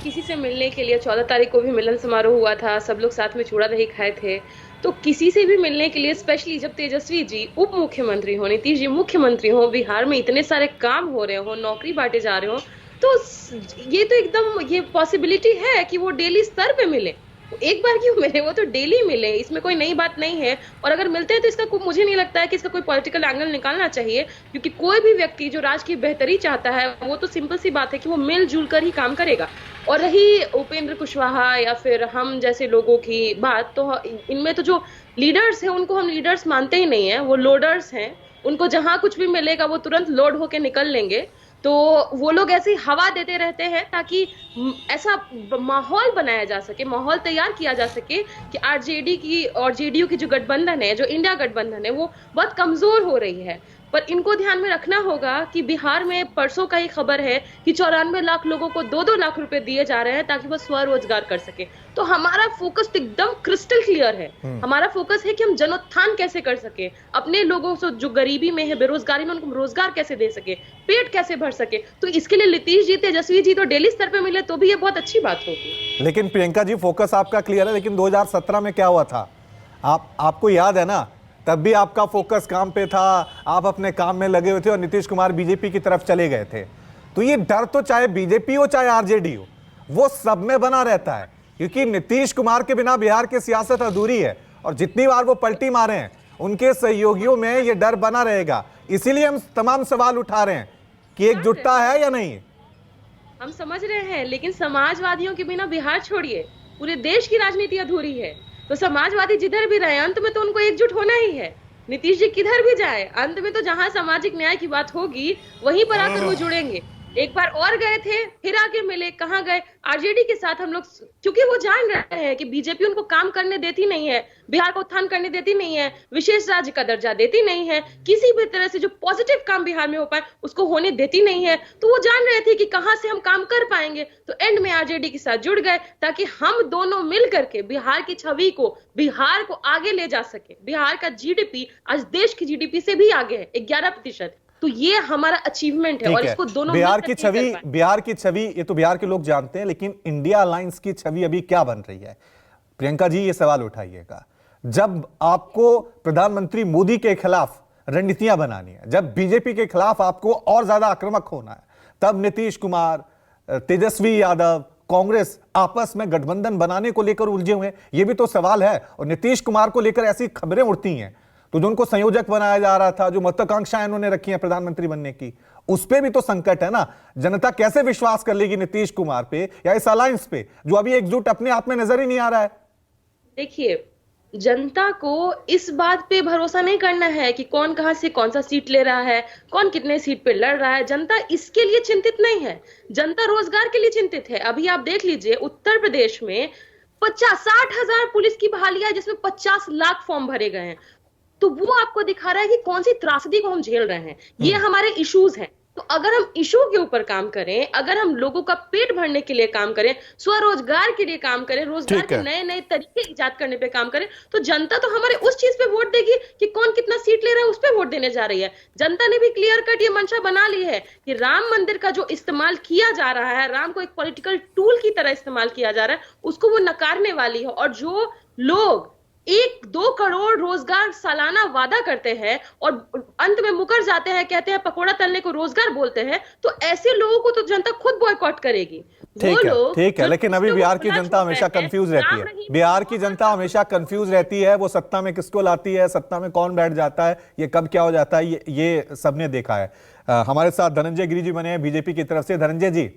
किसी से मिलने के लिए 14 तारीख को भी मिलन समारोह हुआ था, सब लोग साथ में चूड़ा दही खाए थे। तो किसी से भी मिलने के लिए, स्पेशली जब तेजस्वी जी उप मुख्यमंत्री हो, नीतीश जी मुख्यमंत्री हो, बिहार में इतने सारे काम हो रहे हो, नौकरी बांटे जा रहे हो, तो ये तो एकदम ये पॉसिबिलिटी है कि वो डेली स्तर पे मिले। वो एक बार क्यों मिले, वो तो डेली मिले, इसमें कोई नई बात नहीं है। और अगर मिलते हैं तो इसका मुझे नहीं लगता है कि इसका कोई पॉलिटिकल एंगल निकालना चाहिए, क्योंकि कोई भी व्यक्ति जो राज की बेहतरी चाहता है वो तो सिंपल सी बात है कि वो मिलजुल कर ही काम करेगा। और रही उपेंद्र कुशवाहा या फिर हम जैसे लोगों की बात, तो इनमें तो जो लीडर्स हैं उनको हम लीडर्स मानते ही नहीं है, वो लोडर्स हैं। उनको जहां कुछ भी मिलेगा वो तुरंत लोड होके निकल लेंगे। तो वो लोग ऐसी हवा देते रहते हैं ताकि ऐसा माहौल बनाया जा सके, माहौल तैयार किया जा सके कि आरजेडी की और जेडीयू की जो गठबंधन है, जो इंडिया गठबंधन है, वो बहुत कमजोर हो रही है। पर इनको ध्यान में रखना होगा कि बिहार में परसों का ही खबर है कि 94 लाख लोगों को 2-2 लाख रुपए दिए जा रहे हैं ताकि वो स्वरोजगार कर सके। तो हमारा फोकस तो एकदम क्रिस्टल क्लियर है। हमारा फोकस है कि हम जनोत्थान कैसे कर सके, अपने लोगों से जो गरीबी में है, बेरोजगारी में, उनको रोजगार कैसे दे सके, पेट कैसे भर सके। तो इसके लिए नीतीश जी, तेजस्वी जी तो डेली स्तर पे मिले तो भी ये बहुत अच्छी बात होगी। लेकिन प्रियंका जी, फोकस आपका क्लियर है, लेकिन 2017 में क्या हुआ था? आपको याद है ना? तब भी आपका फोकस काम पे था, आप अपने काम में लगे हुए थे और नीतीश कुमार बीजेपी की तरफ चले गए थे। तो ये डर तो चाहे बीजेपी हो चाहे आरजेडी हो, वो सब में बना रहता है, क्योंकि नीतीश कुमार के बिना बिहार की सियासत अधूरी है। और जितनी बार वो पलटी मारे हैं, उनके सहयोगियों में ये डर बना रहेगा। इसीलिए हम तमाम सवाल उठा रहे हैं कि एकजुटता है या नहीं। हम समझ रहे हैं, लेकिन समाजवादियों के बिना बिहार छोड़िए, पूरे देश की राजनीति अधूरी है। तो समाजवादी जिधर भी रहे, अंत में तो उनको एकजुट होना ही है। नीतीश जी किधर भी जाए, अंत में तो जहां सामाजिक न्याय की बात होगी वहीं पर आकर वो जुड़ेंगे। एक बार और गए थे, फिर आके मिले, कहाँ गए? आरजेडी के साथ हम लोग, क्योंकि वो जान रहे हैं कि बीजेपी उनको काम करने देती नहीं है, बिहार को उत्थान करने देती नहीं है, विशेष राज्य का दर्जा देती नहीं है, किसी भी तरह से जो पॉजिटिव काम बिहार में हो पाए उसको होने देती नहीं है। तो वो जान रहे थे कि कहां से हम काम कर पाएंगे, तो एंड में आरजेडी के साथ जुड़ गए ताकि हम दोनों मिल करके बिहार की छवि को, बिहार को आगे ले जा सके। बिहार का जीडीपी आज देश की जीडीपी से भी आगे है, 11%। तो ये हमारा अचीवमेंट है और इसको दोनों बिहार की छवि ये तो बिहार के लोग जानते हैं, लेकिन इंडिया अलायंस की छवि अभी क्या बन रही है? प्रियंका जी, ये सवाल उठाइएगा। जब आपको प्रधानमंत्री मोदी के खिलाफ रणनीतियां बनानी है, जब बीजेपी के खिलाफ आपको और ज्यादा आक्रामक होना है, तब नीतीश कुमार, तेजस्वी यादव, कांग्रेस आपस में गठबंधन बनाने को लेकर उलझे हुए हैं। ये भी तो सवाल है। और नीतीश कुमार को लेकर ऐसी खबरें उड़ती हैं, तो जो उनको संयोजक बनाया जा रहा था, जो महत्वाकांक्षाएं उन्होंने रखी हैं प्रधानमंत्री बनने की, उस पे भी तो संकट है ना। जनता कैसे विश्वास कर लेगी नीतीश कुमार पे या इस अलायंस पे, जो अभी एकजुट अपने आप में नजर ही नहीं आ रहा है? देखिए, जनता को इस बात पे भरोसा नहीं करना है कि कौन कहां से कौन सा सीट ले रहा है, कौन कितने सीट पे लड़ रहा है। जनता इसके लिए चिंतित नहीं है, जनता रोजगार के लिए चिंतित है। अभी आप देख लीजिए, उत्तर प्रदेश में 50-60 हजार पुलिस की बहालियां, जिसमें 50 लाख फॉर्म भरे गए हैं। तो वो आपको दिखा रहा है कि कौन सी त्रासदी को हम झेल रहे हैं। ये हमारे इश्यूज हैं। तो अगर हम इशू के ऊपर काम करें, अगर हम लोगों का पेट भरने के लिए काम करें, स्वरोजगार के लिए काम करें, रोजगार के नए नए तरीके इजाद करने पे काम करें, तो जनता तो हमारे उस चीज पे वोट देगी कि कौन कितना सीट ले रहा है, उस पे वोट देने जा रही है। जनता ने भी क्लियर कट ये मंशा बना ली है कि राम मंदिर का जो इस्तेमाल किया जा रहा है, राम को एक पॉलिटिकल टूल की तरह इस्तेमाल किया जा रहा है, उसको वो नकारने वाली है। और जो लोग 1-2 करोड़ रोजगार सालाना वादा करते हैं और अंत में मुकर जाते हैं, कहते हैं पकोड़ा तलने को रोजगार बोलते हैं, तो ऐसे लोगों को तो जनता खुद बॉयकॉट करेगी। ठीक है, लेकिन अभी बिहार की जनता हमेशा कंफ्यूज रहती है। बिहार की जनता हमेशा कंफ्यूज रहती है। वो सत्ता में किसको लाती है, सत्ता में कौन बैठ जाता है, ये कब क्या हो जाता है, ये सबने देखा है। हमारे साथ धनंजय गिरी जी बने हैं बीजेपी की तरफ से। धनंजय जी,